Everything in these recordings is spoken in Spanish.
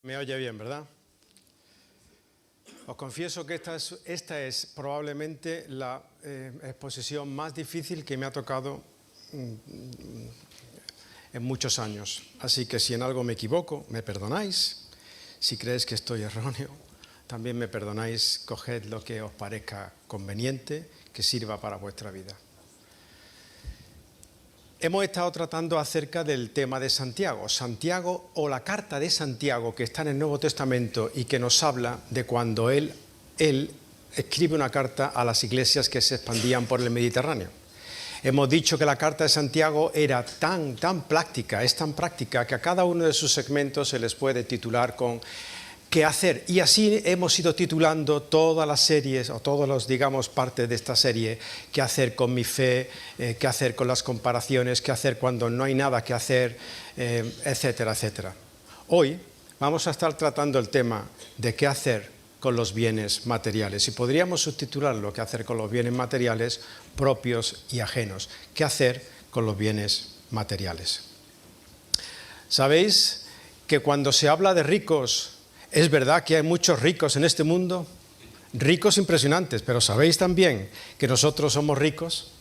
Me oye bien, ¿verdad? Os confieso que esta es probablemente la exposición más difícil que me ha tocado en muchos años. Así que si en algo me equivoco, me perdonáis. Si creéis que estoy erróneo, también me perdonáis. Coged lo que os parezca conveniente, que sirva para vuestra vida. Hemos estado tratando acerca del tema de Santiago. Santiago, o la carta de Santiago, que está en el Nuevo Testamento y que nos habla de cuando él escribe una carta a las iglesias que se expandían por el Mediterráneo. Hemos dicho que la carta de Santiago era tan práctica, es tan práctica, que a cada uno de sus segmentos se les puede titular con ¿qué hacer? Y así hemos ido titulando todas las series, o todos los, digamos, partes de esta serie: ¿qué hacer con mi fe? ¿Qué hacer con las comparaciones? ¿Qué hacer cuando no hay nada que hacer? Etcétera, etcétera. Hoy vamos a estar tratando el tema de qué hacer con los bienes materiales. Y podríamos subtitularlo: ¿qué hacer con los bienes materiales propios y ajenos? ¿Qué hacer con los bienes materiales? ¿Sabéis que cuando se habla de ricos, es verdad que hay muchos ricos en este mundo? Ricos impresionantes, pero ¿sabéis también que nosotros somos ricos?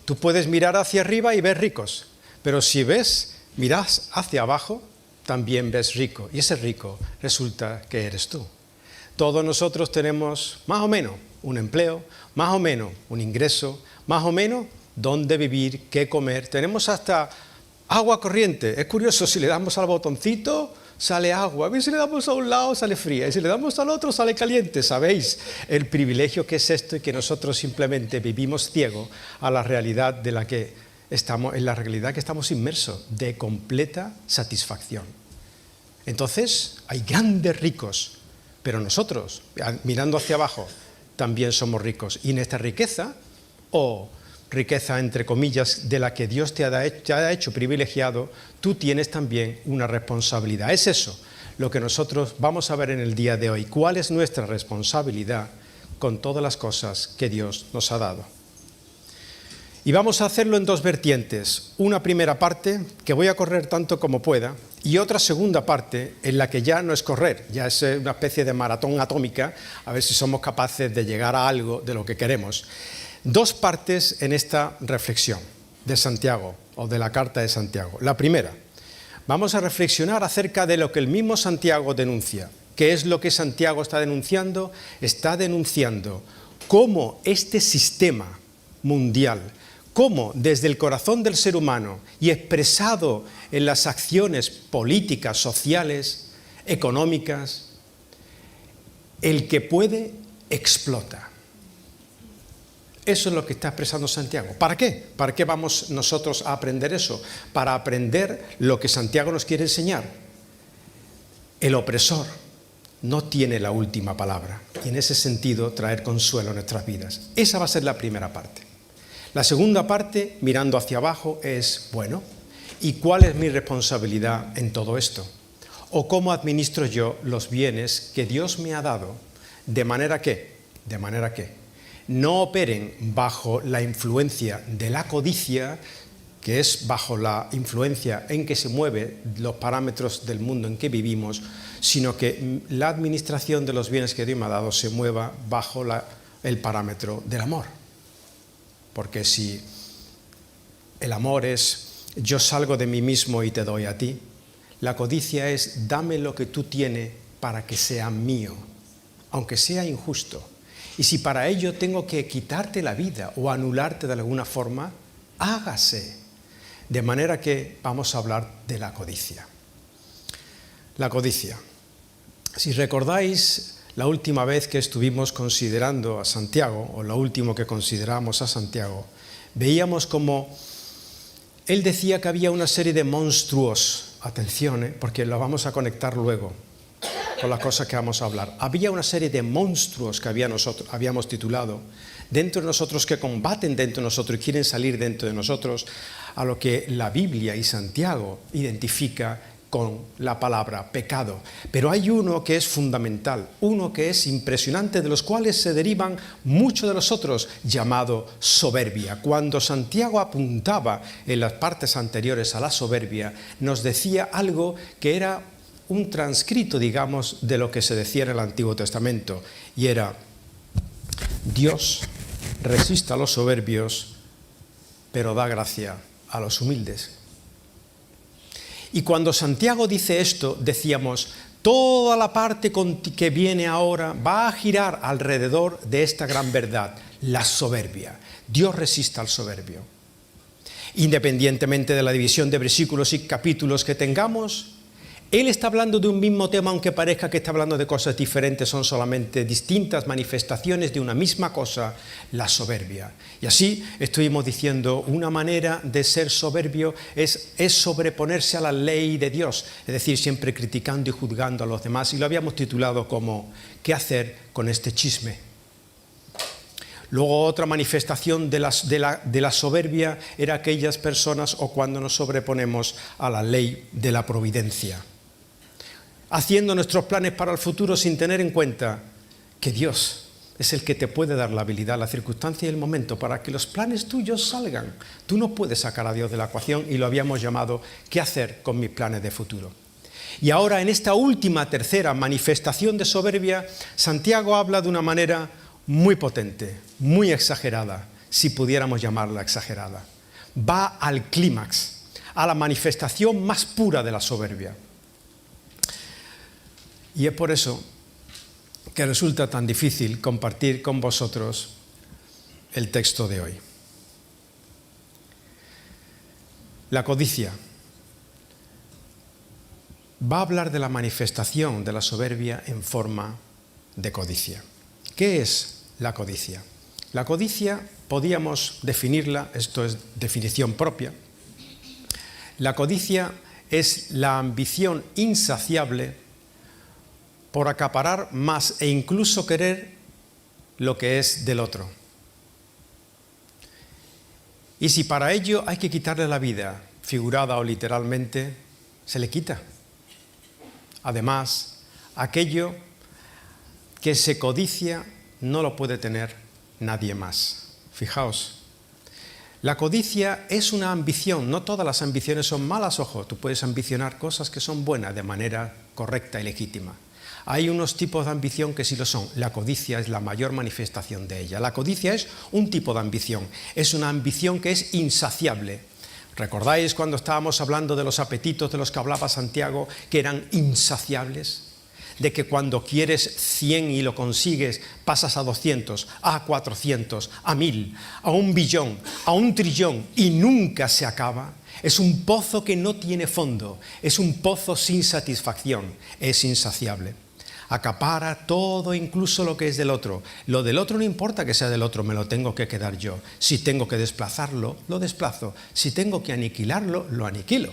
Tú puedes mirar hacia arriba y ver ricos, pero si miras hacia abajo, también ves rico, y ese rico resulta que eres tú. Todos nosotros tenemos más o menos un empleo, más o menos un ingreso, más o menos dónde vivir, qué comer. Tenemos hasta agua corriente. Es curioso, si le damos al botoncito, sale agua. A si le damos a un lado, sale fría. Y si le damos al otro, sale caliente. ¿Sabéis el privilegio que es esto? Y que nosotros simplemente vivimos ciegos a la realidad de la que estamos, en la realidad que estamos inmersos, de completa satisfacción. Entonces, hay grandes ricos, pero nosotros, mirando hacia abajo, también somos ricos. Y en esta riqueza, o riqueza entre comillas, de la que Dios te ha hecho privilegiado, tú tienes también una responsabilidad. Es eso lo que nosotros vamos a ver en el día de hoy. ¿Cuál es nuestra responsabilidad con todas las cosas que Dios nos ha dado? Y vamos a hacerlo en dos vertientes. Una primera parte, que voy a correr tanto como pueda, y otra segunda parte, en la que ya no es correr, ya es una especie de maratón atómica, a ver si somos capaces de llegar a algo de lo que queremos. Dos partes en esta reflexión de Santiago, o de la carta de Santiago. La primera, vamos a reflexionar acerca de lo que el mismo Santiago denuncia. ¿Qué es lo que Santiago está denunciando? Está denunciando cómo este sistema mundial, cómo desde el corazón del ser humano y expresado en las acciones políticas, sociales, económicas, el que puede explota. Eso es lo que está expresando Santiago. ¿Para qué? ¿Para qué vamos nosotros a aprender eso? Para aprender lo que Santiago nos quiere enseñar. El opresor no tiene la última palabra, y en ese sentido traer consuelo a nuestras vidas. Esa va a ser la primera parte. La segunda parte, mirando hacia abajo, es, bueno, ¿y cuál es mi responsabilidad en todo esto? ¿O cómo administro yo los bienes que Dios me ha dado de manera que no operen bajo la influencia de la codicia, que es bajo la influencia en que se mueven los parámetros del mundo en que vivimos, sino que la administración de los bienes que Dios me ha dado se mueva bajo el parámetro del amor? Porque si el amor es yo salgo de mí mismo y te doy a ti, la codicia es dame lo que tú tienes para que sea mío, aunque sea injusto. Y si para ello tengo que quitarte la vida o anularte de alguna forma, hágase. De manera que vamos a hablar de la codicia. La codicia. Si recordáis la última vez que estuvimos considerando a Santiago, o lo último que consideramos a Santiago, veíamos como él decía que había una serie de monstruos, atención, porque lo vamos a conectar luego con las cosas que vamos a hablar. Había una serie de monstruos que habíamos titulado dentro de nosotros, que combaten dentro de nosotros y quieren salir dentro de nosotros, a lo que la Biblia y Santiago identifica con la palabra pecado. Pero hay uno que es fundamental, uno que es impresionante, de los cuales se derivan muchos de los otros, llamado soberbia. Cuando Santiago apuntaba en las partes anteriores a la soberbia, nos decía algo que era un transcrito, digamos, de lo que se decía en el Antiguo Testamento, y era: Dios resiste a los soberbios, pero da gracia a los humildes. Y cuando Santiago dice esto, decíamos, toda la parte que viene ahora va a girar alrededor de esta gran verdad, la soberbia. Dios resiste al soberbio. Independientemente de la división de versículos y capítulos que tengamos, él está hablando de un mismo tema, aunque parezca que está hablando de cosas diferentes, son solamente distintas manifestaciones de una misma cosa, la soberbia. Y así estuvimos diciendo, una manera de ser soberbio es sobreponerse a la ley de Dios, es decir, siempre criticando y juzgando a los demás, y lo habíamos titulado como ¿qué hacer con este chisme? Luego otra manifestación de la soberbia era aquellas personas o cuando nos sobreponemos a la ley de la providencia, haciendo nuestros planes para el futuro sin tener en cuenta que Dios es el que te puede dar la habilidad, la circunstancia y el momento para que los planes tuyos salgan. Tú no puedes sacar a Dios de la ecuación y lo habíamos llamado ¿qué hacer con mis planes de futuro? Y ahora en esta última, tercera manifestación de soberbia, Santiago habla de una manera muy potente, muy exagerada, si pudiéramos llamarla exagerada. Va al clímax, a la manifestación más pura de la soberbia. Y es por eso que resulta tan difícil compartir con vosotros el texto de hoy. La codicia. Va a hablar de la manifestación de la soberbia en forma de codicia. ¿Qué es la codicia? La codicia podíamos definirla, esto es definición propia. La codicia es la ambición insaciable por acaparar más e incluso querer lo que es del otro. Y si para ello hay que quitarle la vida, figurada o literalmente, se le quita. Además, aquello que se codicia no lo puede tener nadie más. Fijaos, la codicia es una ambición, no todas las ambiciones son malas, ojo, tú puedes ambicionar cosas que son buenas de manera correcta y legítima. Hay unos tipos de ambición que sí lo son. La codicia es la mayor manifestación de ella. La codicia es un tipo de ambición. Es una ambición que es insaciable. ¿Recordáis cuando estábamos hablando de los apetitos de los que hablaba Santiago, que eran insaciables? De que cuando quieres 100 y lo consigues, pasas a 200, a 400, a 1000, a 1 billón, a 1 trillón y nunca se acaba. Es un pozo que no tiene fondo, es un pozo sin satisfacción, es insaciable. Acapara todo, incluso lo que es del otro. Lo del otro no importa que sea del otro, me lo tengo que quedar yo. Si tengo que desplazarlo, lo desplazo. Si tengo que aniquilarlo, lo aniquilo.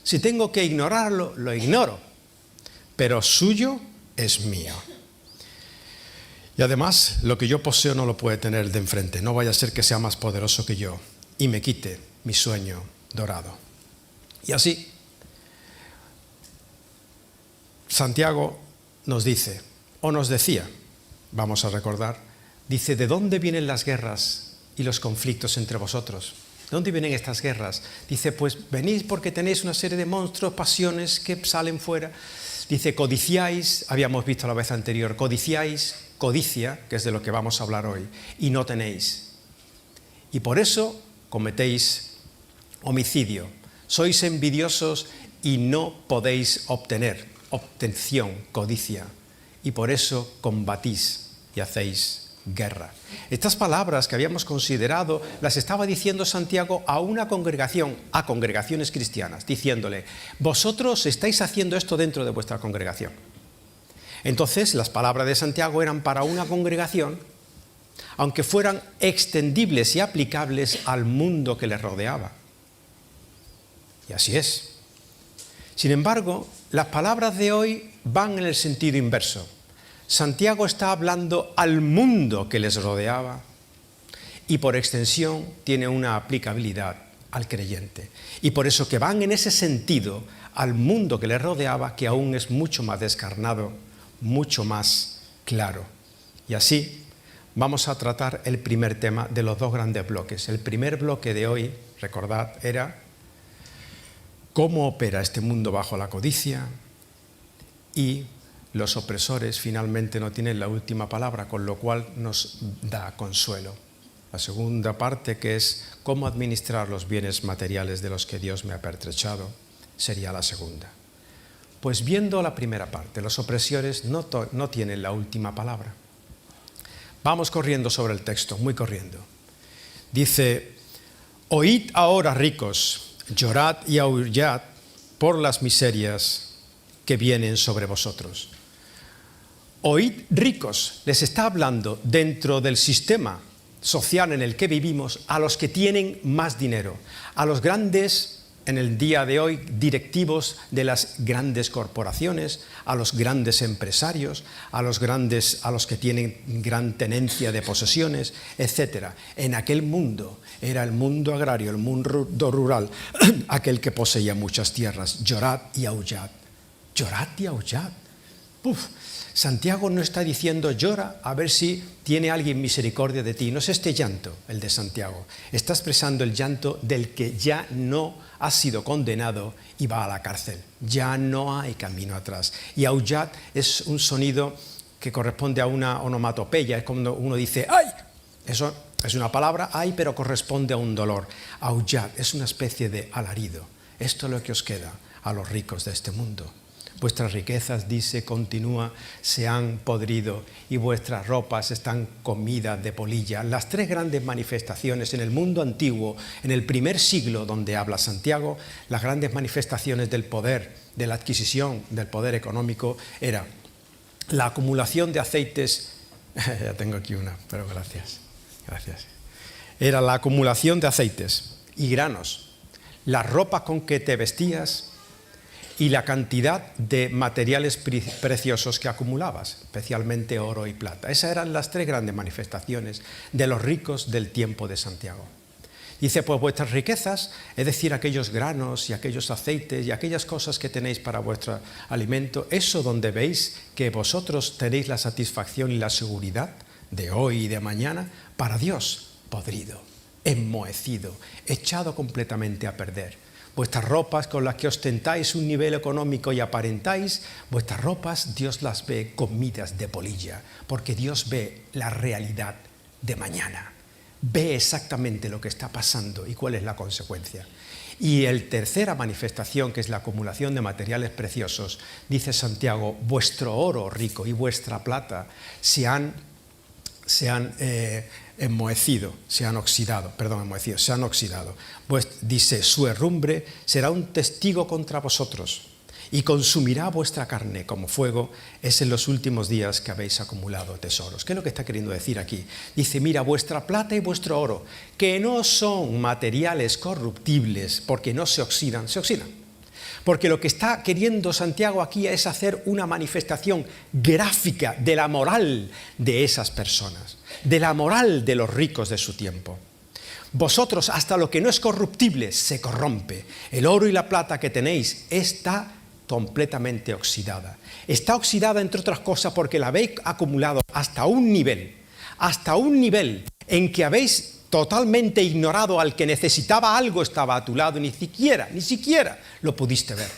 Si tengo que ignorarlo, lo ignoro. Pero suyo es mío. Y además, lo que yo poseo no lo puede tener el de enfrente. No vaya a ser que sea más poderoso que yo y me quite mi sueño dorado. Y así, Santiago nos dice, o nos decía, vamos a recordar, dice, ¿de dónde vienen las guerras y los conflictos entre vosotros? ¿De dónde vienen estas guerras? Dice, pues venís porque tenéis una serie de monstruos, pasiones que salen fuera. Dice, codiciáis, habíamos visto la vez anterior, codiciáis, codicia, que es de lo que vamos a hablar hoy, y no tenéis. Y por eso cometéis homicidio. Sois envidiosos y no podéis obtener. Obtención, codicia, y por eso combatís y hacéis guerra. Estas palabras que habíamos considerado las estaba diciendo Santiago a una congregación, a congregaciones cristianas, diciéndole, vosotros estáis haciendo esto dentro de vuestra congregación. Entonces las palabras de Santiago eran para una congregación, aunque fueran extendibles y aplicables al mundo que les rodeaba. Y así es. Sin embargo, las palabras de hoy van en el sentido inverso. Santiago está hablando al mundo que les rodeaba y por extensión tiene una aplicabilidad al creyente. Y por eso que van en ese sentido al mundo que les rodeaba, que aún es mucho más descarnado, mucho más claro. Y así vamos a tratar el primer tema de los dos grandes bloques. El primer bloque de hoy, recordad, era ¿cómo opera este mundo bajo la codicia? y los opresores finalmente no tienen la última palabra, con lo cual nos da consuelo. La segunda parte, que es cómo administrar los bienes materiales de los que Dios me ha pertrechado, sería la segunda. Pues viendo la primera parte, los opresores no tienen la última palabra. Vamos corriendo sobre el texto, muy corriendo. Dice: oíd ahora, ricos, llorad y aullad por las miserias que vienen sobre vosotros. Oíd, ricos, les está hablando dentro del sistema social en el que vivimos a los que tienen más dinero, a los grandes, en el día de hoy, directivos de las grandes corporaciones, a los grandes empresarios, a los que tienen gran tenencia de posesiones, etc. En aquel mundo era el mundo agrario, el mundo rural, aquel que poseía muchas tierras. Llorad y aullad. Llorad y aullad. Santiago no está diciendo llora a ver si tiene alguien misericordia de ti. No es este llanto el de Santiago. Está expresando el llanto del que ya no ha sido condenado y va a la cárcel. Ya no hay camino atrás. Y aullad es un sonido que corresponde a una onomatopeya. Es cuando uno dice ¡ay! Eso es una palabra, ¡ay!, pero corresponde a un dolor. Aullad es una especie de alarido. Esto es lo que os queda a los ricos de este mundo. Vuestras riquezas, dice, continúa, se han podrido y vuestras ropas están comidas de polilla. Las tres grandes manifestaciones en el mundo antiguo, en el primer siglo donde habla Santiago, las grandes manifestaciones del poder, de la adquisición del poder económico, era la acumulación de aceites. Ya tengo aquí una, pero gracias. Era la acumulación de aceites y granos, las ropas con que te vestías, y la cantidad de materiales preciosos que acumulabas, especialmente oro y plata. Esas eran las tres grandes manifestaciones de los ricos del tiempo de Santiago. Dice, pues vuestras riquezas, es decir, aquellos granos y aquellos aceites y aquellas cosas que tenéis para vuestro alimento, eso donde veis que vosotros tenéis la satisfacción y la seguridad de hoy y de mañana, para Dios, podrido, enmohecido, echado completamente a perder. Vuestras ropas con las que ostentáis un nivel económico y aparentáis, vuestras ropas Dios las ve comidas de polilla, porque Dios ve la realidad de mañana, ve exactamente lo que está pasando y cuál es la consecuencia. Y la tercera manifestación, que es la acumulación de materiales preciosos, dice Santiago, vuestro oro rico y vuestra plata se han oxidado. Pues dice, su herrumbre será un testigo contra vosotros y consumirá vuestra carne como fuego, es en los últimos días que habéis acumulado tesoros. ¿Qué es lo que está queriendo decir aquí? Dice, mira, vuestra plata y vuestro oro, que no son materiales corruptibles porque no se oxidan. Porque lo que está queriendo Santiago aquí es hacer una manifestación gráfica de la moral de esas personas, de la moral de los ricos de su tiempo. Vosotros, hasta lo que no es corruptible, se corrompe. El oro y la plata que tenéis está completamente oxidada. Está oxidada, entre otras cosas, porque la habéis acumulado hasta un nivel en que habéis totalmente ignorado al que necesitaba algo, estaba a tu lado, ni siquiera lo pudiste ver.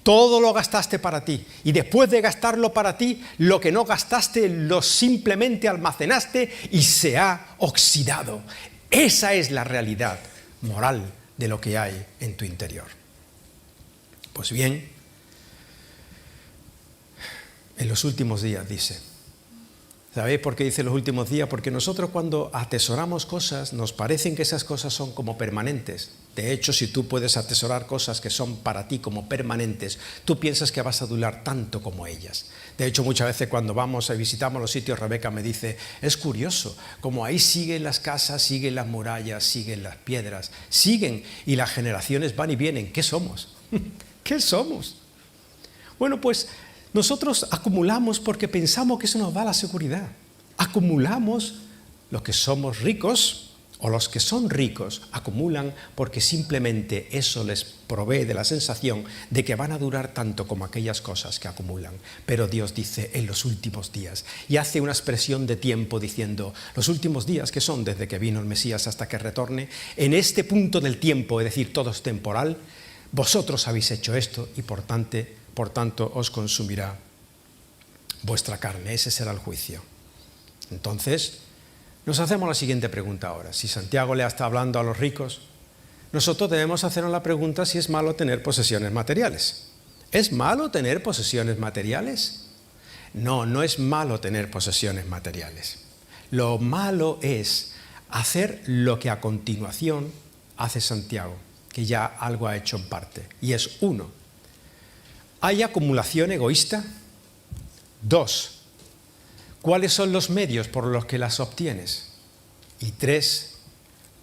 Todo lo gastaste para ti, y después de gastarlo para ti, lo que no gastaste lo simplemente almacenaste y se ha oxidado. Esa es la realidad moral de lo que hay en tu interior. Pues bien, en los últimos días dice. ¿Sabéis por qué dice los últimos días? Porque nosotros cuando atesoramos cosas nos parecen que esas cosas son como permanentes. De hecho, si tú puedes atesorar cosas que son para ti como permanentes, tú piensas que vas a durar tanto como ellas. De hecho, muchas veces cuando vamos y visitamos los sitios, Rebeca me dice, es curioso, como ahí siguen las casas, siguen las murallas, siguen las piedras, siguen y las generaciones van y vienen. ¿Qué somos? ¿Qué somos? Bueno, pues nosotros acumulamos porque pensamos que eso nos da la seguridad. Acumulamos los que somos ricos o los que son ricos, acumulan porque simplemente eso les provee de la sensación de que van a durar tanto como aquellas cosas que acumulan. Pero Dios dice en los últimos días y hace una expresión de tiempo diciendo los últimos días que son desde que vino el Mesías hasta que retorne, en este punto del tiempo, es decir, todo es temporal, vosotros habéis hecho esto y por por tanto os consumirá vuestra carne. Ese será el juicio. Entonces, nos hacemos la siguiente pregunta ahora. Si Santiago le está hablando a los ricos, nosotros debemos hacernos la pregunta si es malo tener posesiones materiales. ¿Es malo tener posesiones materiales? No, no es malo tener posesiones materiales. Lo malo es hacer lo que a continuación hace Santiago, que ya algo ha hecho en parte. Y es 1, ¿hay acumulación egoísta? 2, ¿cuáles son los medios por los que las obtienes? Y 3,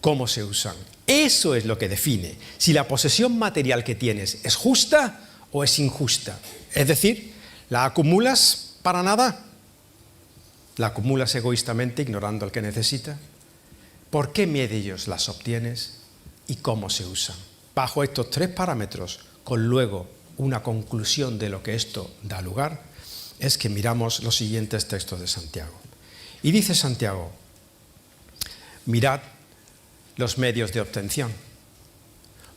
¿cómo se usan? Eso es lo que define si la posesión material que tienes es justa o es injusta. Es decir, ¿la acumulas para nada? ¿La acumulas egoístamente ignorando al que necesita? ¿Por qué medios las obtienes y cómo se usan? Bajo estos 3 parámetros, con luego una conclusión de lo que esto da lugar, es que miramos los siguientes textos de Santiago. Y dice Santiago, mirad los medios de obtención.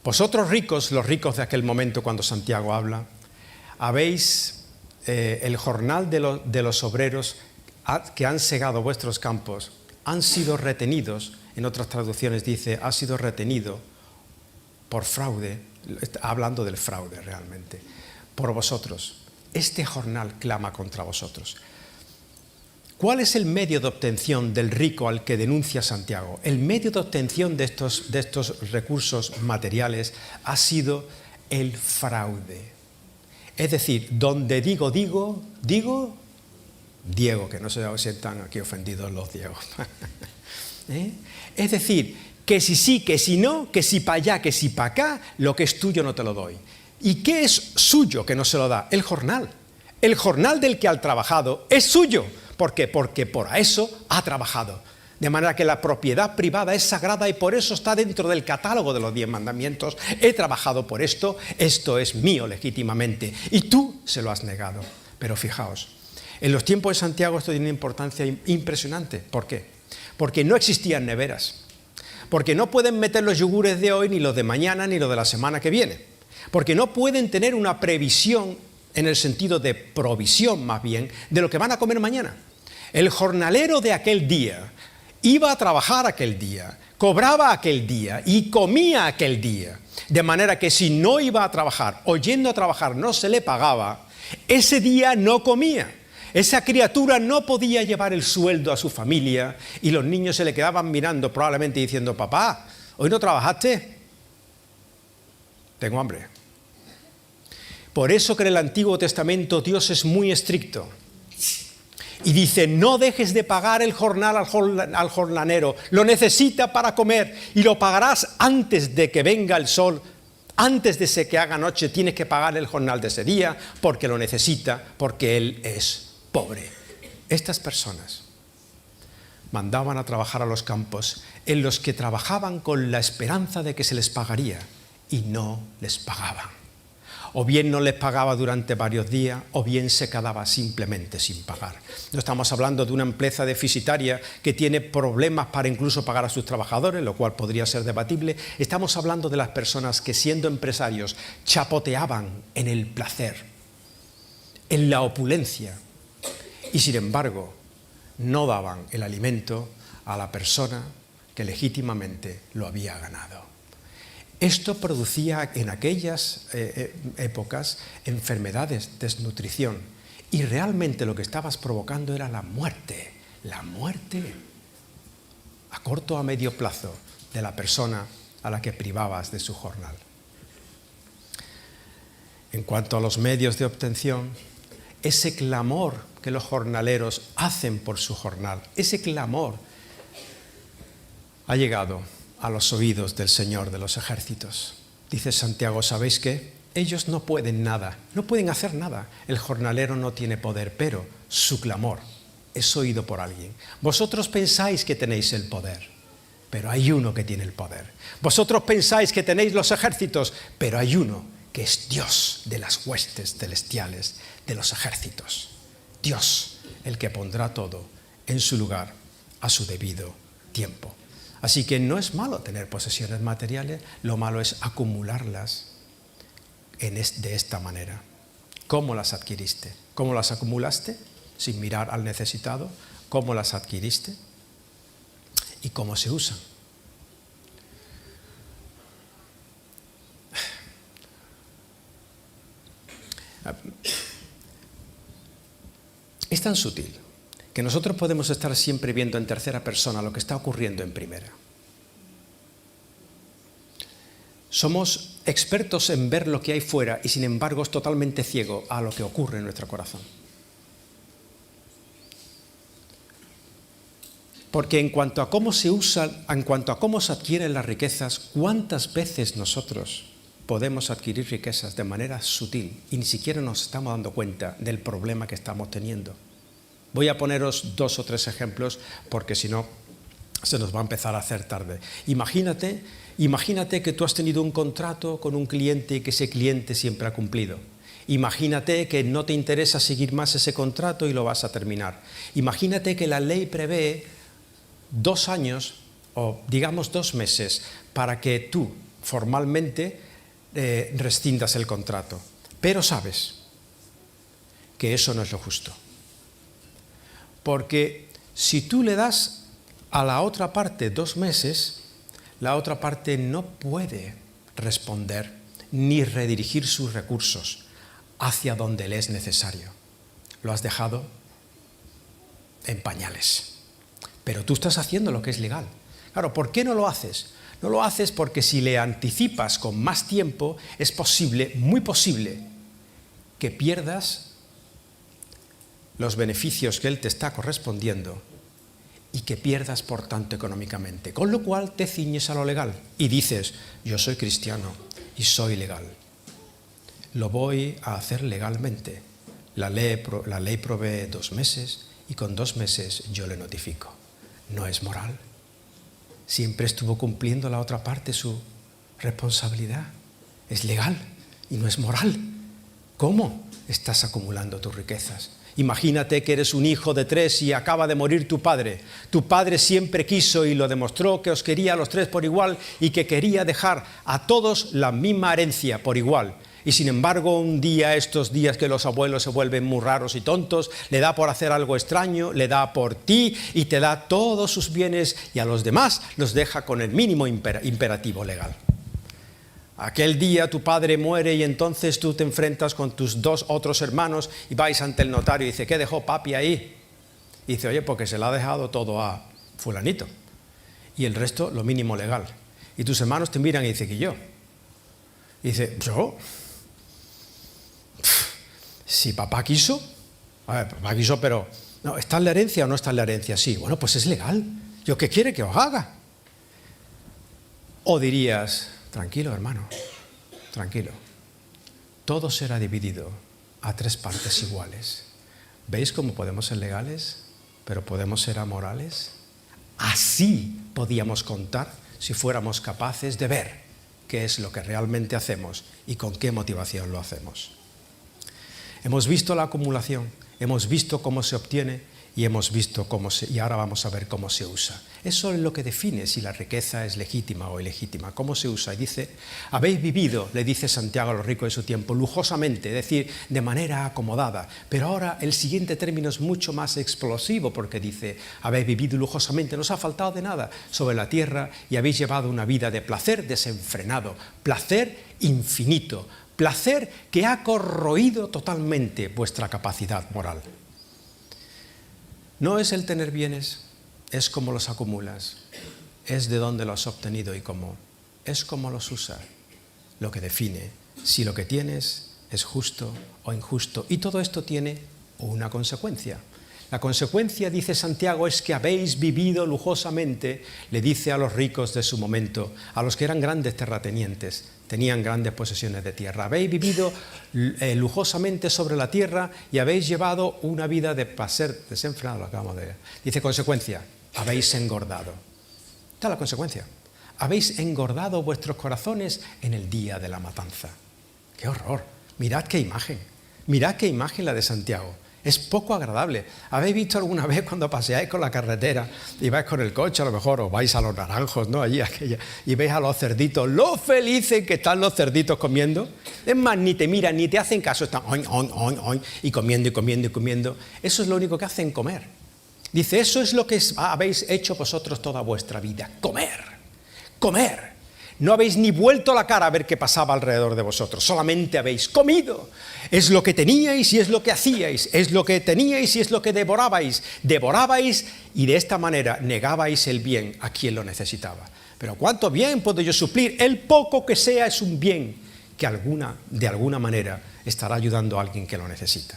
Vosotros ricos, los ricos de aquel momento cuando Santiago habla, habéis el jornal de los obreros que han segado vuestros campos, han sido retenidos, en otras traducciones dice, ha sido retenido por fraude, hablando del fraude realmente, por vosotros. Este jornal clama contra vosotros. ¿Cuál es el medio de obtención del rico al que denuncia Santiago? El medio de obtención de estos recursos materiales ha sido el fraude. Es decir, donde digo, Diego, que no se sientan aquí ofendidos los Diegos. Es decir, que si sí, que si no, que si para allá, que si para acá, lo que es tuyo no te lo doy. ¿Y qué es suyo que no se lo da? El jornal. El jornal del que ha trabajado es suyo. ¿Por qué? Porque por eso ha trabajado. De manera que la propiedad privada es sagrada y por eso está dentro del catálogo de los 10 mandamientos. He trabajado por esto, esto es mío legítimamente. Y tú se lo has negado. Pero fijaos, en los tiempos de Santiago esto tiene una importancia impresionante. ¿Por qué? Porque no existían neveras. Porque no pueden meter los yogures de hoy, ni los de mañana, ni los de la semana que viene. Porque no pueden tener una previsión, en el sentido de provisión más bien, de lo que van a comer mañana. El jornalero de aquel día iba a trabajar aquel día, cobraba aquel día y comía aquel día. De manera que si no iba a trabajar o yendo a trabajar no se le pagaba, ese día no comía. Esa criatura no podía llevar el sueldo a su familia y los niños se le quedaban mirando probablemente diciendo, papá, ¿hoy no trabajaste? Tengo hambre. Por eso que en el Antiguo Testamento Dios es muy estricto. Y dice, no dejes de pagar el jornal al jornalero, lo necesita para comer y lo pagarás antes de que venga el sol, antes de que haga noche tienes que pagar el jornal de ese día porque lo necesita, porque él es pobre. Estas personas mandaban a trabajar a los campos en los que trabajaban con la esperanza de que se les pagaría y no les pagaban. O bien no les pagaba durante varios días, o bien se quedaba simplemente sin pagar. No estamos hablando de una empresa deficitaria que tiene problemas para incluso pagar a sus trabajadores, lo cual podría ser debatible. Estamos hablando de las personas que, siendo empresarios, chapoteaban en el placer, en la opulencia, y sin embargo no daban el alimento a la persona que legítimamente lo había ganado. Esto producía en aquellas épocas enfermedades, desnutrición, y realmente lo que estabas provocando era la muerte a corto o a medio plazo de la persona a la que privabas de su jornal. En cuanto a los medios de obtención, ese clamor que los jornaleros hacen por su jornal, ese clamor ha llegado a los oídos del Señor de los ejércitos. Dice Santiago, ¿sabéis qué? Ellos no pueden nada, no pueden hacer nada. El jornalero no tiene poder, pero su clamor es oído por alguien. Vosotros pensáis que tenéis el poder, pero hay uno que tiene el poder. Vosotros pensáis que tenéis los ejércitos, pero hay uno que es Dios de las huestes celestiales, de los ejércitos. Dios, el que pondrá todo en su lugar a su debido tiempo. Así que no es malo tener posesiones materiales, lo malo es acumularlas de esta manera. ¿Cómo las adquiriste? ¿Cómo las acumulaste? Sin mirar al necesitado. ¿Cómo las adquiriste? ¿Y cómo se usan? Es tan sutil que nosotros podemos estar siempre viendo en tercera persona lo que está ocurriendo en primera. Somos expertos en ver lo que hay fuera y sin embargo es totalmente ciego a lo que ocurre en nuestro corazón. Porque en cuanto a cómo se usan, en cuanto a cómo se adquieren las riquezas, ¿cuántas veces nosotros podemos adquirir riquezas de manera sutil y ni siquiera nos estamos dando cuenta del problema que estamos teniendo? Voy a poneros 2 o 3 ejemplos porque si no se nos va a empezar a hacer tarde. Imagínate que tú has tenido un contrato con un cliente y que ese cliente siempre ha cumplido. Imagínate que no te interesa seguir más ese contrato y lo vas a terminar. Imagínate que la ley prevé 2 años o digamos 2 meses para que tú formalmente rescindas el contrato. Pero sabes que eso no es lo justo. Porque si tú le das a la otra parte 2 meses, la otra parte no puede responder ni redirigir sus recursos hacia donde le es necesario. Lo has dejado en pañales. Pero tú estás haciendo lo que es legal. Claro, ¿por qué no lo haces? No lo haces porque si le anticipas con más tiempo, es posible, muy posible, que pierdas los beneficios que él te está correspondiendo y que pierdas, por tanto, económicamente. Con lo cual te ciñes a lo legal y dices, yo soy cristiano y soy legal. Lo voy a hacer legalmente. La ley provee 2 meses y con 2 meses yo le notifico. No es moral. Siempre estuvo cumpliendo la otra parte su responsabilidad. Es legal y no es moral. ¿Cómo estás acumulando tus riquezas? Imagínate que eres un hijo de 3 y acaba de morir tu padre. Tu padre siempre quiso y lo demostró que os quería a los 3 por igual y que quería dejar a todos la misma herencia por igual. Y sin embargo, un día, estos días que los abuelos se vuelven muy raros y tontos, le da por hacer algo extraño, le da por ti y te da todos sus bienes y a los demás los deja con el mínimo imperativo legal. Aquel día tu padre muere y entonces tú te enfrentas con tus 2 otros hermanos y vais ante el notario y dice, ¿qué dejó papi ahí? Y dice, oye, porque se le ha dejado todo a fulanito. Y el resto, lo mínimo legal. Y tus hermanos te miran y dicen, ¿y yo? Y dice, ¿yo? Si papá quiso, a ver, papá quiso, pero no, ¿está en la herencia o no está en la herencia? Sí, bueno, pues es legal. ¿Yo qué quiere que os haga? O dirías, tranquilo, hermano, tranquilo. Todo será dividido a 3 partes iguales. ¿Veis cómo podemos ser legales, pero podemos ser amorales? Así podíamos contar si fuéramos capaces de ver qué es lo que realmente hacemos y con qué motivación lo hacemos. Hemos visto la acumulación, hemos visto cómo se obtiene y y ahora vamos a ver cómo se usa. Eso es lo que define si la riqueza es legítima o ilegítima, cómo se usa. Y dice, habéis vivido, le dice Santiago a los ricos de su tiempo, lujosamente, es decir, de manera acomodada. Pero ahora el siguiente término es mucho más explosivo porque dice, habéis vivido lujosamente, no os ha faltado de nada sobre la tierra y habéis llevado una vida de placer desenfrenado, placer infinito, placer que ha corroído totalmente vuestra capacidad moral. No es el tener bienes, es cómo los acumulas, es de dónde los has obtenido y cómo, es cómo los usas, lo que define si lo que tienes es justo o injusto. Y todo esto tiene una consecuencia. La consecuencia, dice Santiago, es que habéis vivido lujosamente, le dice a los ricos de su momento, a los que eran grandes terratenientes, tenían grandes posesiones de tierra. Habéis vivido lujosamente sobre la tierra y habéis llevado una vida de placer desenfrenado, lo acabamos de ver. Dice consecuencia, habéis engordado. Esta es la consecuencia. Habéis engordado vuestros corazones en el día de la matanza. ¡Qué horror! Mirad qué imagen la de Santiago. Es poco agradable. ¿Habéis visto alguna vez cuando paseáis con la carretera y vais con el coche a lo mejor, o vais a los naranjos, ¿no? Allí, y veis a los cerditos, lo felices que están los cerditos comiendo? Es más, ni te miran, ni te hacen caso, están oin, oin, oin, oin, y comiendo y comiendo y comiendo. Eso es lo único que hacen, comer. Dice, eso es lo que habéis hecho vosotros toda vuestra vida, comer, comer. No habéis ni vuelto la cara a ver qué pasaba alrededor de vosotros, solamente habéis comido. Es lo que teníais y es lo que hacíais, es lo que teníais y es lo que devorabais. Devorabais y de esta manera negabais el bien a quien lo necesitaba. Pero ¿cuánto bien puedo yo suplir? El poco que sea es un bien que de alguna manera estará ayudando a alguien que lo necesita.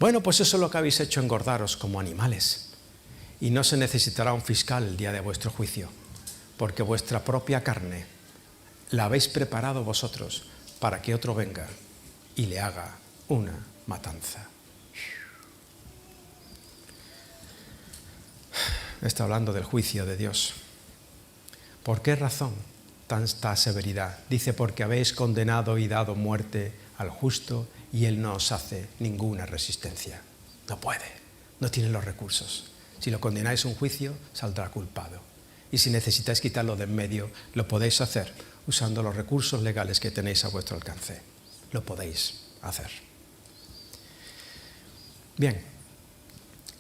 Bueno, pues eso es lo que habéis hecho, engordaros como animales. Y no se necesitará un fiscal el día de vuestro juicio, porque vuestra propia carne la habéis preparado vosotros para que otro venga y le haga una matanza. Está hablando del juicio de Dios. ¿Por qué razón tanta severidad? Dice, porque habéis condenado y dado muerte al justo y él no os hace ninguna resistencia. No puede, no tiene los recursos. Si lo condenáis a un juicio, saldrá culpado. Y si necesitáis quitarlo de en medio, lo podéis hacer usando los recursos legales que tenéis a vuestro alcance. Lo podéis hacer. Bien,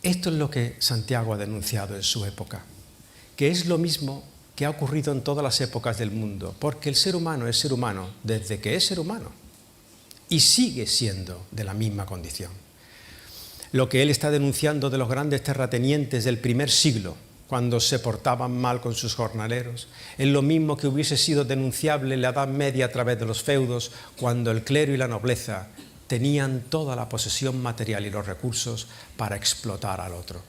esto es lo que Santiago ha denunciado en su época, que es lo mismo que ha ocurrido en todas las épocas del mundo, porque el ser humano es ser humano desde que es ser humano y sigue siendo de la misma condición. Lo que él está denunciando de los grandes terratenientes del primer siglo, cuando se portaban mal con sus jornaleros, es lo mismo que hubiese sido denunciable en la Edad Media a través de los feudos, cuando el clero y la nobleza tenían toda la posesión material y los recursos para explotar al otro.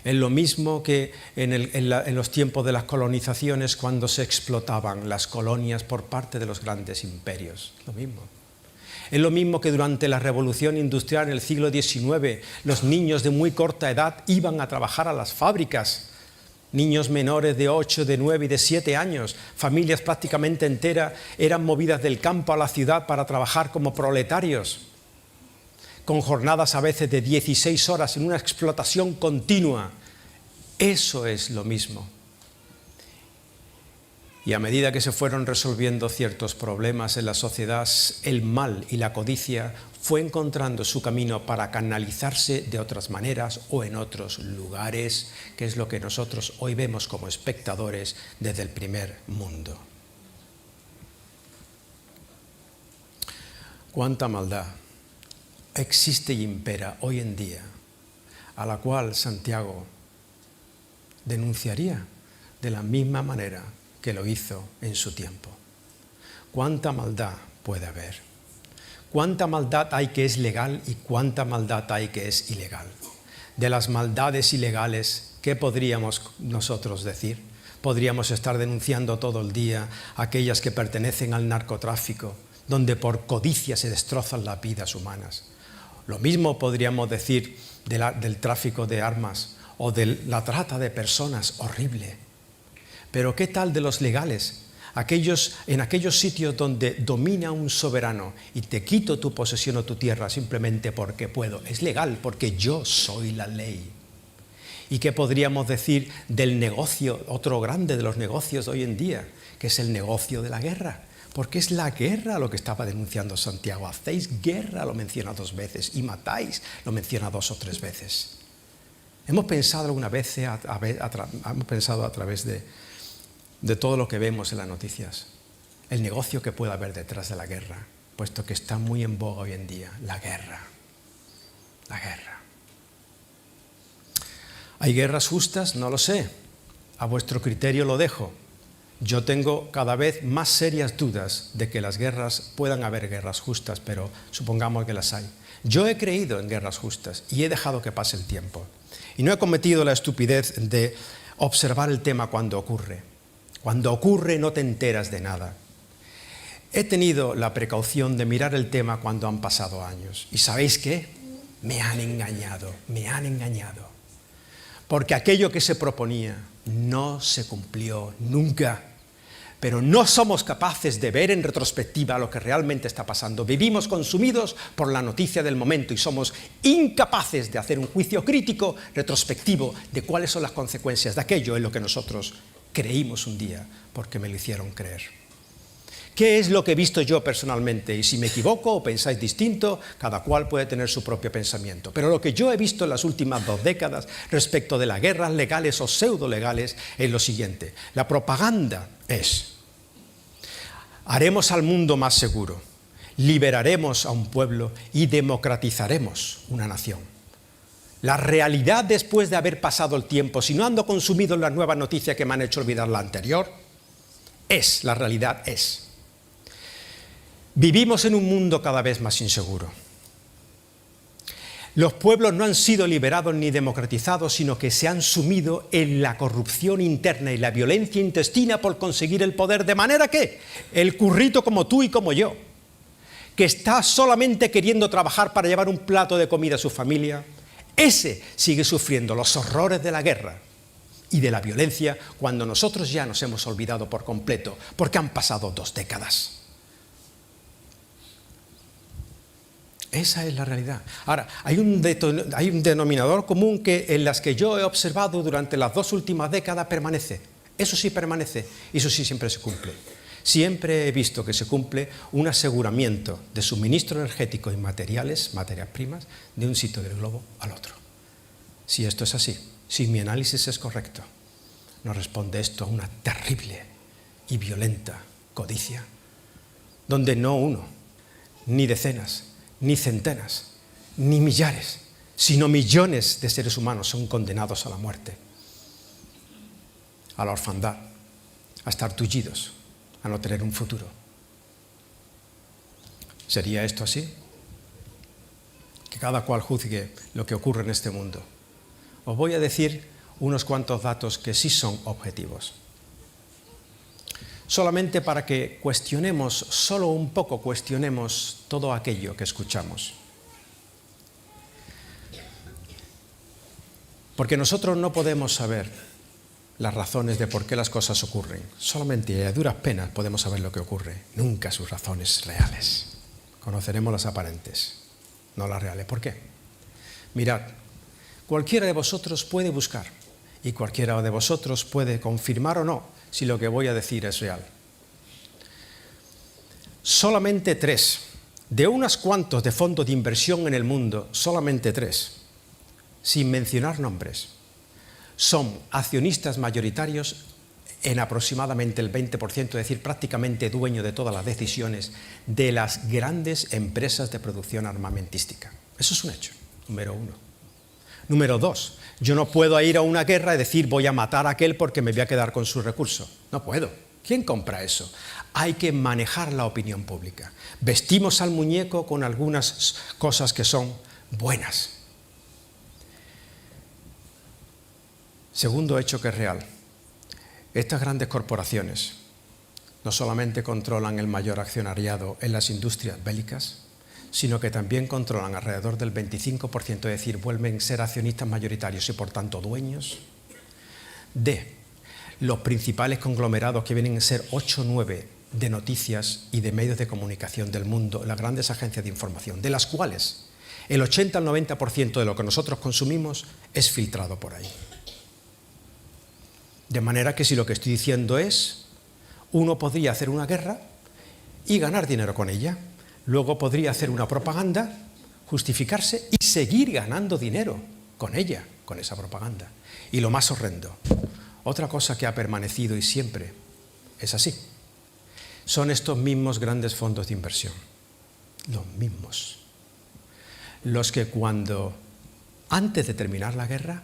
Es lo mismo que en los tiempos de las colonizaciones, cuando se explotaban las colonias por parte de los grandes imperios. Lo mismo. Es lo mismo que durante la revolución industrial en el siglo XIX, los niños de muy corta edad iban a trabajar a las fábricas. Niños menores de 8, de 9 y de 7 años, familias prácticamente enteras, eran movidas del campo a la ciudad para trabajar como proletarios, con jornadas a veces de 16 horas en una explotación continua. Eso es lo mismo. Y a medida que se fueron resolviendo ciertos problemas en la sociedad, el mal y la codicia fue encontrando su camino para canalizarse de otras maneras o en otros lugares, que es lo que nosotros hoy vemos como espectadores desde el primer mundo. Cuánta maldad existe y impera hoy en día, a la cual Santiago denunciaría de la misma manera que lo hizo en su tiempo. Cuánta maldad puede haber, cuánta maldad hay que es legal y cuánta maldad hay que es ilegal. De las maldades ilegales, ¿qué podríamos nosotros decir? Podríamos estar denunciando todo el día aquellas que pertenecen al narcotráfico, donde por codicia se destrozan las vidas humanas. Lo mismo podríamos decir del tráfico de armas o de la trata de personas, horrible. Pero ¿qué tal de los legales? En aquellos sitios donde domina un soberano y te quito tu posesión o tu tierra simplemente porque puedo. Es legal porque yo soy la ley. ¿Y qué podríamos decir del negocio, otro grande de los negocios de hoy en día, que es el negocio de la guerra? Porque es la guerra lo que estaba denunciando Santiago. Hacéis guerra, lo menciona 2 veces, y matáis, lo menciona 2 o 3 veces. Hemos pensado alguna vez, hemos pensado a través de todo lo que vemos en las noticias, el negocio que puede haber detrás de la guerra, puesto que está muy en boga hoy en día, la guerra. La guerra. ¿Hay guerras justas? No lo sé. A vuestro criterio lo dejo. Yo tengo cada vez más serias dudas de que puedan haber guerras justas, pero supongamos que las hay. Yo he creído en guerras justas y he dejado que pase el tiempo. Y no he cometido la estupidez de observar el tema cuando ocurre. Cuando ocurre no te enteras de nada. He tenido la precaución de mirar el tema cuando han pasado años. ¿Y sabéis qué? Me han engañado, me han engañado. Porque aquello que se proponía no se cumplió nunca. pero no somos capaces de ver en retrospectiva lo que realmente está pasando. Vivimos consumidos por la noticia del momento y somos incapaces de hacer un juicio crítico, retrospectivo, de cuáles son las consecuencias de aquello en lo que nosotros creímos un día, porque me lo hicieron creer. ¿Qué es lo que he visto yo personalmente? Y si me equivoco o pensáis distinto, cada cual puede tener su propio pensamiento. Pero lo que yo he visto en las últimas 2 décadas respecto de las guerras legales o pseudo-legales es lo siguiente. La propaganda es: haremos al mundo más seguro, liberaremos a un pueblo y democratizaremos una nación. La realidad después de haber pasado el tiempo, si no ando consumido en las nuevas noticias que me han hecho olvidar la anterior, la realidad es: vivimos en un mundo cada vez más inseguro. Los pueblos no han sido liberados ni democratizados, sino que se han sumido en la corrupción interna y la violencia intestina por conseguir el poder, de manera que el currito como tú y como yo, que está solamente queriendo trabajar para llevar un plato de comida a su familia, ese sigue sufriendo los horrores de la guerra y de la violencia cuando nosotros ya nos hemos olvidado por completo, porque han pasado 2 décadas. Esa es la realidad. Ahora, hay un denominador común que en las que yo he observado durante las 2 últimas décadas permanece. Eso sí permanece, y eso sí siempre se cumple. Siempre he visto que se cumple un aseguramiento de suministro energético y materiales, materias primas, de un sitio del globo al otro. Si esto es así, si mi análisis es correcto, nos responde esto a una terrible y violenta codicia, donde no uno, ni decenas, ni centenas, ni millares, sino millones de seres humanos son condenados a la muerte, a la orfandad, a estar tullidos, a no tener un futuro. ¿Sería esto así? Que cada cual juzgue lo que ocurre en este mundo. Os voy a decir unos cuantos datos que sí son objetivos. Solamente para que cuestionemos, solo un poco cuestionemos todo aquello que escuchamos. Porque nosotros no podemos saber las razones de por qué las cosas ocurren. Solamente a duras penas podemos saber lo que ocurre, nunca sus razones reales. Conoceremos las aparentes, no las reales. ¿Por qué? Mirad, cualquiera de vosotros puede buscar y cualquiera de vosotros puede confirmar o no si lo que voy a decir es real. Solamente 3, de unos cuantos de fondos de inversión en el mundo, solamente 3, sin mencionar nombres, son accionistas mayoritarios en aproximadamente el 20%, es decir, prácticamente dueño de todas las decisiones de las grandes empresas de producción armamentística. Eso es un hecho, número 1. Número 2, yo no puedo ir a una guerra y decir voy a matar a aquel porque me voy a quedar con su recurso. No puedo. ¿Quién compra eso? Hay que manejar la opinión pública. Vestimos al muñeco con algunas cosas que son buenas. Segundo hecho que es real. Estas grandes corporaciones no solamente controlan el mayor accionariado en las industrias bélicas, sino que también controlan alrededor del 25%, es decir, vuelven a ser accionistas mayoritarios y por tanto dueños de los principales conglomerados que vienen a ser 8 o 9 de noticias y de medios de comunicación del mundo, las grandes agencias de información, de las cuales el 80 al 90% de lo que nosotros consumimos es filtrado por ahí. De manera que si lo que estoy diciendo es, uno podría hacer una guerra y ganar dinero con ella. Luego podría hacer una propaganda, justificarse y seguir ganando dinero con ella, con esa propaganda. Y lo más horrendo, otra cosa que ha permanecido y siempre es así, son estos mismos grandes fondos de inversión. Los mismos. Los que antes de terminar la guerra,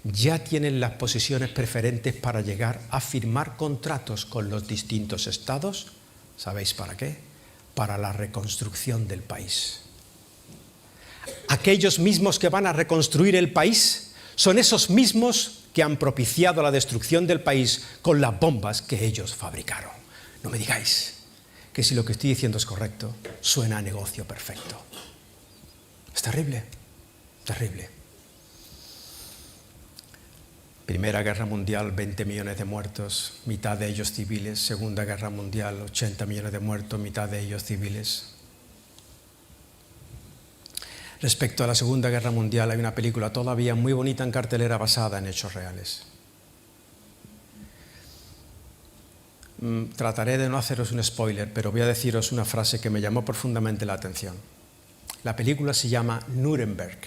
ya tienen las posiciones preferentes para llegar a firmar contratos con los distintos estados. ¿Sabéis para qué? Para la reconstrucción del país. Aquellos mismos que van a reconstruir el país son esos mismos que han propiciado la destrucción del país con las bombas que ellos fabricaron. No me digáis que si lo que estoy diciendo es correcto, suena a negocio perfecto. Es terrible, terrible. Primera Guerra Mundial, 20 millones de muertos, mitad de ellos civiles. Segunda Guerra Mundial, 80 millones de muertos, mitad de ellos civiles. Respecto a la Segunda Guerra Mundial, hay una película todavía muy bonita en cartelera basada en hechos reales. Trataré de no haceros un spoiler, pero voy a deciros una frase que me llamó profundamente la atención. La película se llama Nuremberg.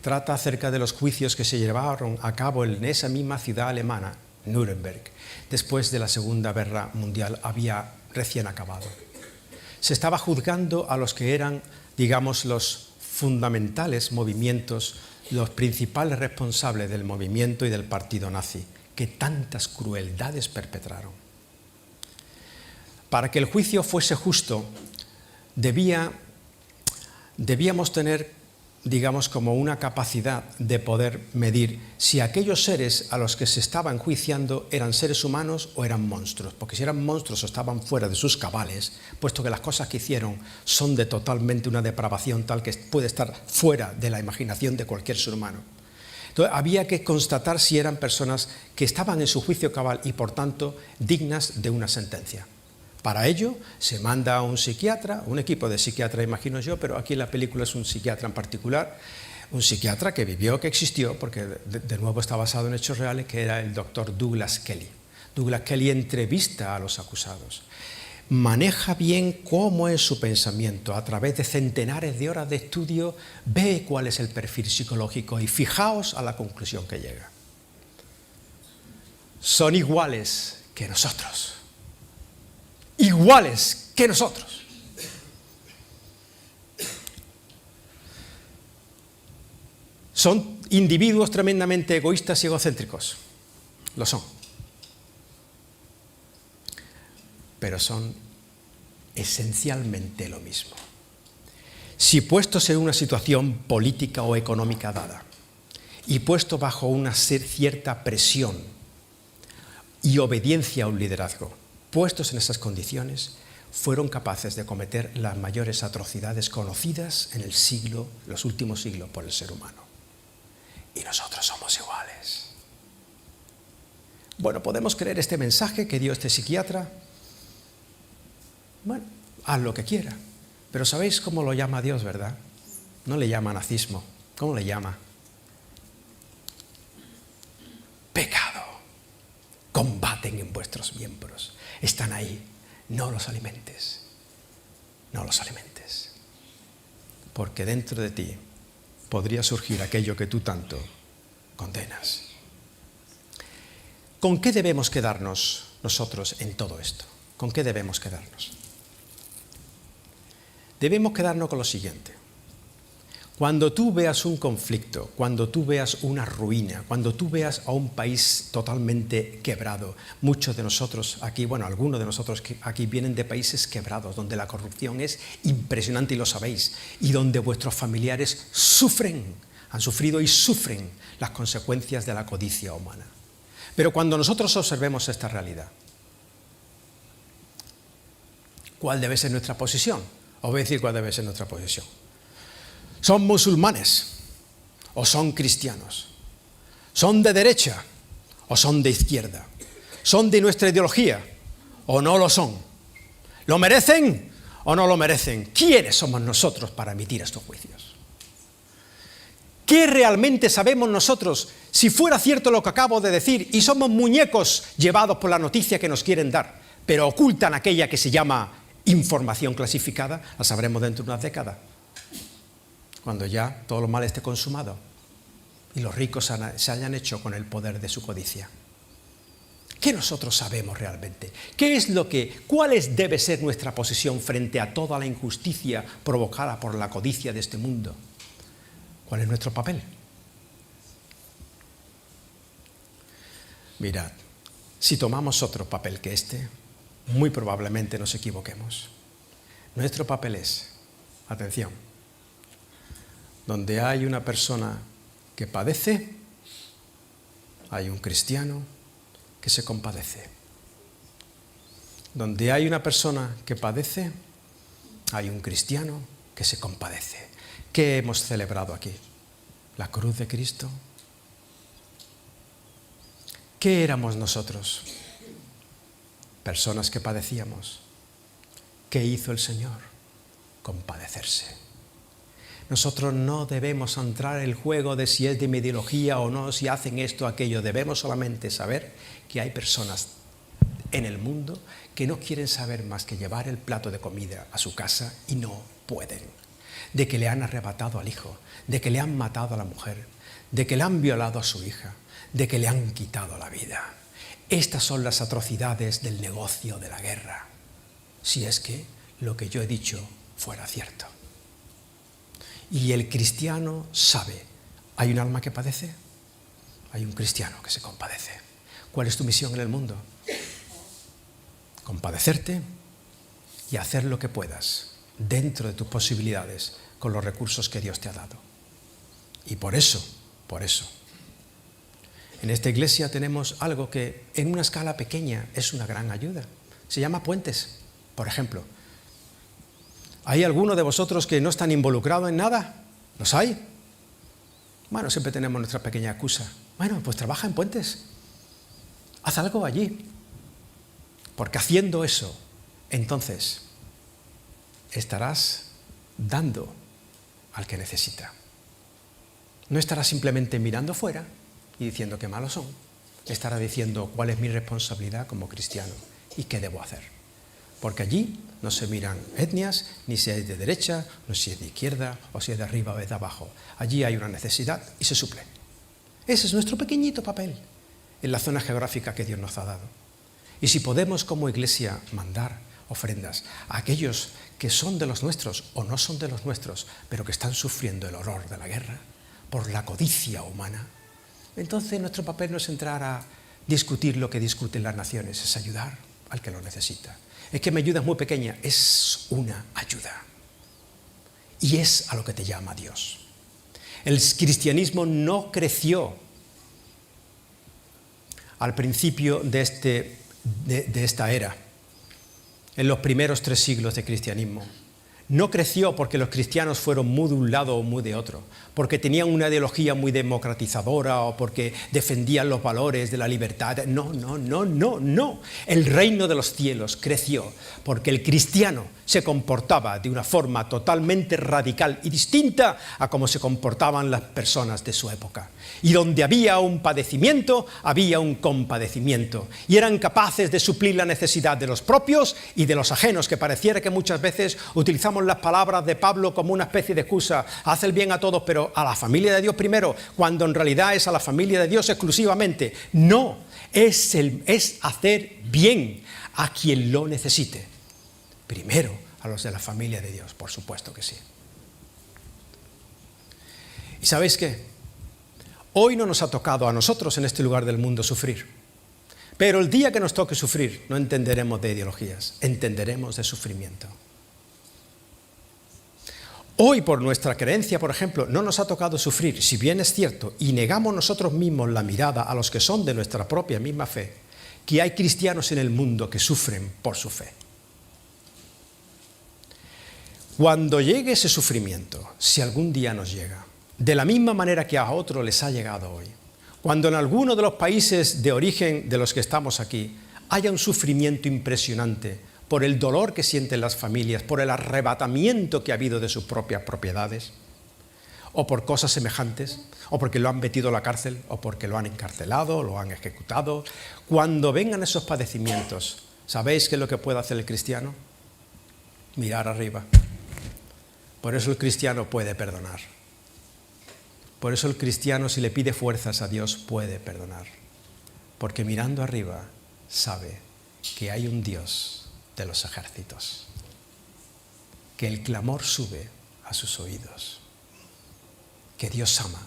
Trata acerca de los juicios que se llevaron a cabo en esa misma ciudad alemana, Nuremberg, después de la Segunda Guerra Mundial había recién acabado. Se estaba juzgando a los que eran, digamos, los fundamentales movimientos, los principales responsables del movimiento y del partido nazi, que tantas crueldades perpetraron. Para que el juicio fuese justo, debíamos tener, digamos, como una capacidad de poder medir si aquellos seres a los que se estaba enjuiciando eran seres humanos o eran monstruos, porque si eran monstruos o estaban fuera de sus cabales, puesto que las cosas que hicieron son de totalmente una depravación tal que puede estar fuera de la imaginación de cualquier ser humano. Entonces había que constatar si eran personas que estaban en su juicio cabal y por tanto dignas de una sentencia. Para ello se manda a un psiquiatra, un equipo de psiquiatras imagino yo, pero aquí en la película es un psiquiatra en particular, un psiquiatra que vivió, que existió, porque de nuevo está basado en hechos reales, que era el doctor Douglas Kelly. Douglas Kelly entrevista a los acusados, maneja bien cómo es su pensamiento, a través de centenares de horas de estudio, ve cuál es el perfil psicológico y fijaos a la conclusión que llega. Son iguales que nosotros. Iguales que nosotros. Son individuos tremendamente egoístas y egocéntricos. Lo son. Pero son esencialmente lo mismo. Si puestos en una situación política o económica dada y puestos bajo una cierta presión y obediencia a un liderazgo, puestos en esas condiciones, fueron capaces de cometer las mayores atrocidades conocidas en los últimos siglos por el ser humano. Y nosotros somos iguales. Bueno, ¿podemos creer este mensaje que dio este psiquiatra? Bueno, haz lo que quiera. Pero ¿sabéis cómo lo llama Dios, verdad? No le llama nazismo. ¿Cómo le llama? Pecado. Combaten en vuestros miembros. Están ahí, no los alimentes, no los alimentes, porque dentro de ti podría surgir aquello que tú tanto condenas. ¿Con qué debemos quedarnos nosotros en todo esto? ¿Con qué debemos quedarnos? Debemos quedarnos con lo siguiente. Cuando tú veas un conflicto, cuando tú veas una ruina, cuando tú veas a un país totalmente quebrado, muchos de nosotros aquí, bueno, algunos de nosotros aquí vienen de países quebrados, donde la corrupción es impresionante y lo sabéis, y donde vuestros familiares sufren, han sufrido y sufren las consecuencias de la codicia humana. Pero cuando nosotros observemos esta realidad, ¿cuál debe ser nuestra posición? Os voy a decir cuál debe ser nuestra posición. ¿Son musulmanes o son cristianos? ¿Son de derecha o son de izquierda? ¿Son de nuestra ideología o no lo son? ¿Lo merecen o no lo merecen? ¿Quiénes somos nosotros para emitir estos juicios? ¿Qué realmente sabemos nosotros si fuera cierto lo que acabo de decir y somos muñecos llevados por la noticia que nos quieren dar, pero ocultan aquella que se llama información clasificada? La sabremos dentro de unas décadas, cuando ya todo lo mal esté consumado y los ricos se hayan hecho con el poder de su codicia. ¿Qué nosotros sabemos realmente? ¿Cuál debe ser nuestra posición frente a toda la injusticia provocada por la codicia de este mundo? ¿Cuál es nuestro papel? Mirad, si tomamos otro papel que este, muy probablemente nos equivoquemos. Nuestro papel es, atención, donde hay una persona que padece, hay un cristiano que se compadece. Donde hay una persona que padece, hay un cristiano que se compadece. ¿Qué hemos celebrado aquí? La cruz de Cristo. ¿Qué éramos nosotros? Personas que padecíamos. ¿Qué hizo el Señor? Compadecerse. Nosotros no debemos entrar en el juego de si es de mi ideología o no, si hacen esto o aquello. Debemos solamente saber que hay personas en el mundo que no quieren saber más que llevar el plato de comida a su casa y no pueden. De que le han arrebatado al hijo, de que le han matado a la mujer, de que le han violado a su hija, de que le han quitado la vida. Estas son las atrocidades del negocio de la guerra, si es que lo que yo he dicho fuera cierto. Y el cristiano sabe, ¿hay un alma que padece? Hay un cristiano que se compadece. ¿Cuál es tu misión en el mundo? Compadecerte y hacer lo que puedas dentro de tus posibilidades con los recursos que Dios te ha dado. Y por eso, en esta iglesia tenemos algo que en una escala pequeña es una gran ayuda. Se llama puentes, por ejemplo. ¿Hay alguno de vosotros que no están involucrados en nada? ¿Los hay? Bueno, siempre tenemos nuestra pequeña excusa. Bueno, pues trabaja en puentes. Haz algo allí. Porque haciendo eso, entonces, estarás dando al que necesita. No estarás simplemente mirando fuera y diciendo qué malos son. Estarás diciendo cuál es mi responsabilidad como cristiano y qué debo hacer. Porque allí no se miran etnias, ni si es de derecha, no si es de izquierda, o si es de arriba o de abajo. Allí hay una necesidad y se suple. Ese es nuestro pequeñito papel en la zona geográfica que Dios nos ha dado. Y si podemos como iglesia mandar ofrendas a aquellos que son de los nuestros o no son de los nuestros, pero que están sufriendo el horror de la guerra por la codicia humana, entonces nuestro papel no es entrar a discutir lo que discuten las naciones, es ayudar al que lo necesita. Es que mi ayuda es muy pequeña, es una ayuda. Y es a lo que te llama Dios. El cristianismo no creció al principio de esta era, en los primeros 3 siglos de cristianismo. No creció porque los cristianos fueron muy de un lado o muy de otro, porque tenían una ideología muy democratizadora o porque defendían los valores de la libertad. No. El reino de los cielos creció porque el cristiano se comportaba de una forma totalmente radical y distinta a cómo se comportaban las personas de su época. Y donde había un padecimiento, había un compadecimiento. Y eran capaces de suplir la necesidad de los propios y de los ajenos, que pareciera que muchas veces utilizamos las palabras de Pablo como una especie de excusa. Haz el bien a todos, pero a la familia de Dios primero, cuando en realidad es a la familia de Dios exclusivamente. No, es hacer bien a quien lo necesite. Primero a los de la familia de Dios, por supuesto que sí. ¿Y sabéis qué? Hoy no nos ha tocado a nosotros en este lugar del mundo sufrir. Pero el día que nos toque sufrir, no entenderemos de ideologías, entenderemos de sufrimiento. Hoy, por nuestra creencia, por ejemplo, no nos ha tocado sufrir, si bien es cierto, y negamos nosotros mismos la mirada a los que son de nuestra propia misma fe, que hay cristianos en el mundo que sufren por su fe. Cuando llegue ese sufrimiento, si algún día nos llega, de la misma manera que a otros les ha llegado hoy, cuando en alguno de los países de origen de los que estamos aquí haya un sufrimiento impresionante por el dolor que sienten las familias, por el arrebatamiento que ha habido de sus propias propiedades, o por cosas semejantes, o porque lo han metido a la cárcel, o porque lo han encarcelado, lo han ejecutado, cuando vengan esos padecimientos, ¿sabéis qué es lo que puede hacer el cristiano? Mirar arriba. Por eso el cristiano puede perdonar. Por eso el cristiano, si le pide fuerzas a Dios, puede perdonar. Porque mirando arriba sabe que hay un Dios de los ejércitos, que el clamor sube a sus oídos, que Dios ama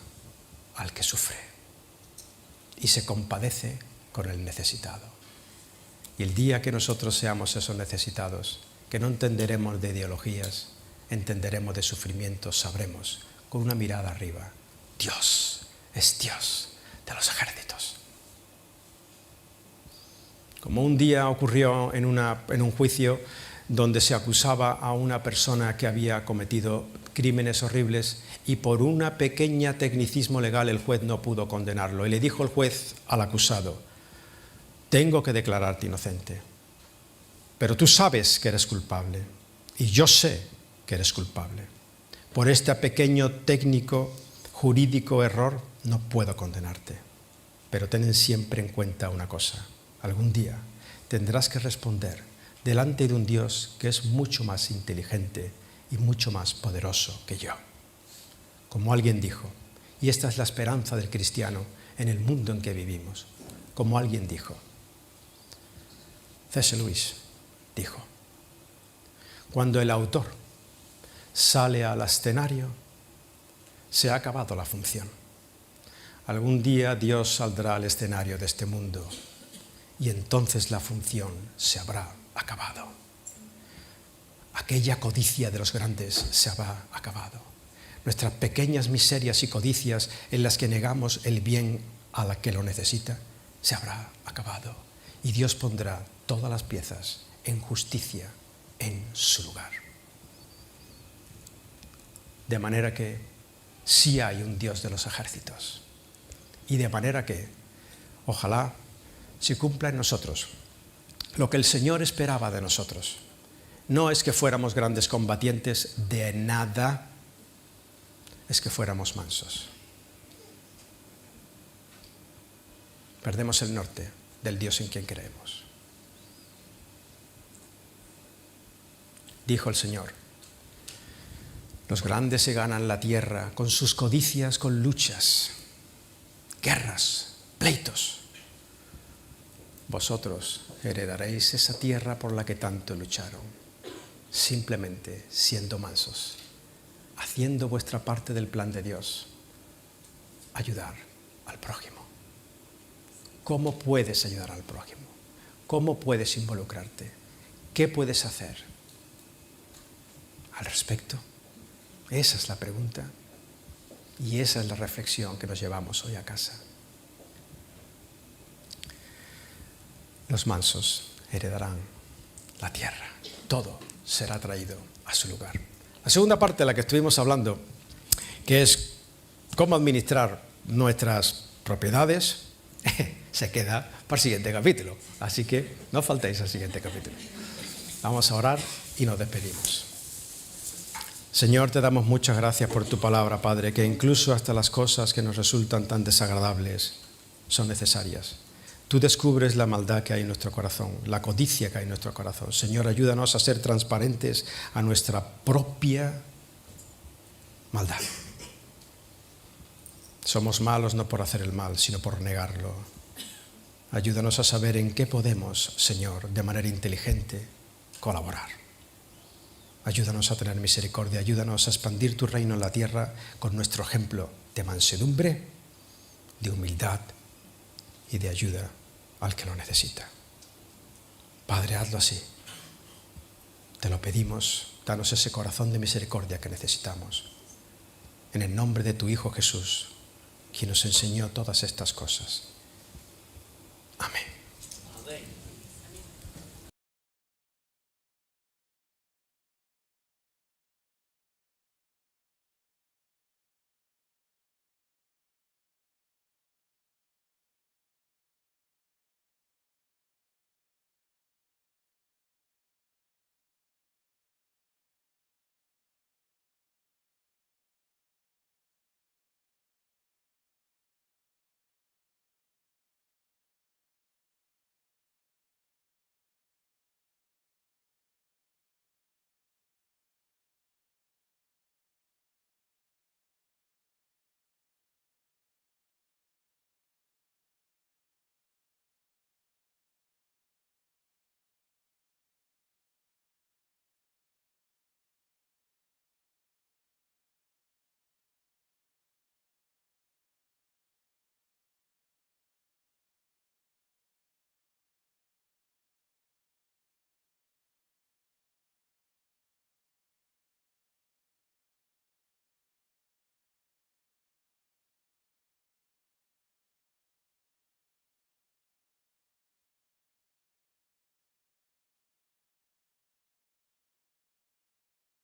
al que sufre y se compadece con el necesitado. Y el día que nosotros seamos esos necesitados, que no entenderemos de ideologías, entenderemos de sufrimiento, sabremos con una mirada arriba, Dios es Dios de los ejércitos. Como un día ocurrió en un juicio donde se acusaba a una persona que había cometido crímenes horribles y por un pequeño tecnicismo legal el juez no pudo condenarlo. Y le dijo el juez al acusado, tengo que declararte inocente. Pero tú sabes que eres culpable y yo sé que eres culpable. Por este pequeño técnico jurídico error no puedo condenarte. Pero ten siempre en cuenta una cosa. Algún día tendrás que responder delante de un Dios que es mucho más inteligente y mucho más poderoso que yo. Como alguien dijo, y esta es la esperanza del cristiano en el mundo en que vivimos, como alguien dijo, C.S. Lewis dijo, cuando el autor sale al escenario, se ha acabado la función. Algún día Dios saldrá al escenario de este mundo y entonces la función se habrá acabado. Aquella codicia de los grandes se habrá acabado. Nuestras pequeñas miserias y codicias en las que negamos el bien a la que lo necesita, se habrá acabado. Y Dios pondrá todas las piezas en justicia en su lugar. De manera que sí hay un Dios de los ejércitos. Y de manera que, ojalá, se cumpla en nosotros lo que el Señor esperaba de nosotros. No es que fuéramos grandes combatientes de nada, es que fuéramos mansos. Perdemos el norte del Dios en quien creemos. Dijo el Señor, los grandes se ganan la tierra con sus codicias, con luchas, guerras, pleitos. Vosotros heredaréis esa tierra por la que tanto lucharon, simplemente siendo mansos, haciendo vuestra parte del plan de Dios, ayudar al prójimo. ¿Cómo puedes ayudar al prójimo? ¿Cómo puedes involucrarte? ¿Qué puedes hacer al respecto? Esa es la pregunta y esa es la reflexión que nos llevamos hoy a casa. Los mansos heredarán la tierra. Todo será traído a su lugar. La segunda parte de la que estuvimos hablando, que es cómo administrar nuestras propiedades, se queda para el siguiente capítulo. Así que no faltéis al siguiente capítulo. Vamos a orar y nos despedimos. Señor, te damos muchas gracias por tu palabra, Padre, que incluso hasta las cosas que nos resultan tan desagradables son necesarias. Tú descubres la maldad que hay en nuestro corazón, la codicia que hay en nuestro corazón. Señor, ayúdanos a ser transparentes a nuestra propia maldad. Somos malos no por hacer el mal, sino por negarlo. Ayúdanos a saber en qué podemos, Señor, de manera inteligente, colaborar. Ayúdanos a tener misericordia, ayúdanos a expandir tu reino en la tierra con nuestro ejemplo de mansedumbre, de humildad y de ayuda al que lo necesita. Padre, hazlo así. Te lo pedimos, danos ese corazón de misericordia que necesitamos. En el nombre de tu Hijo Jesús, quien nos enseñó todas estas cosas. Amén.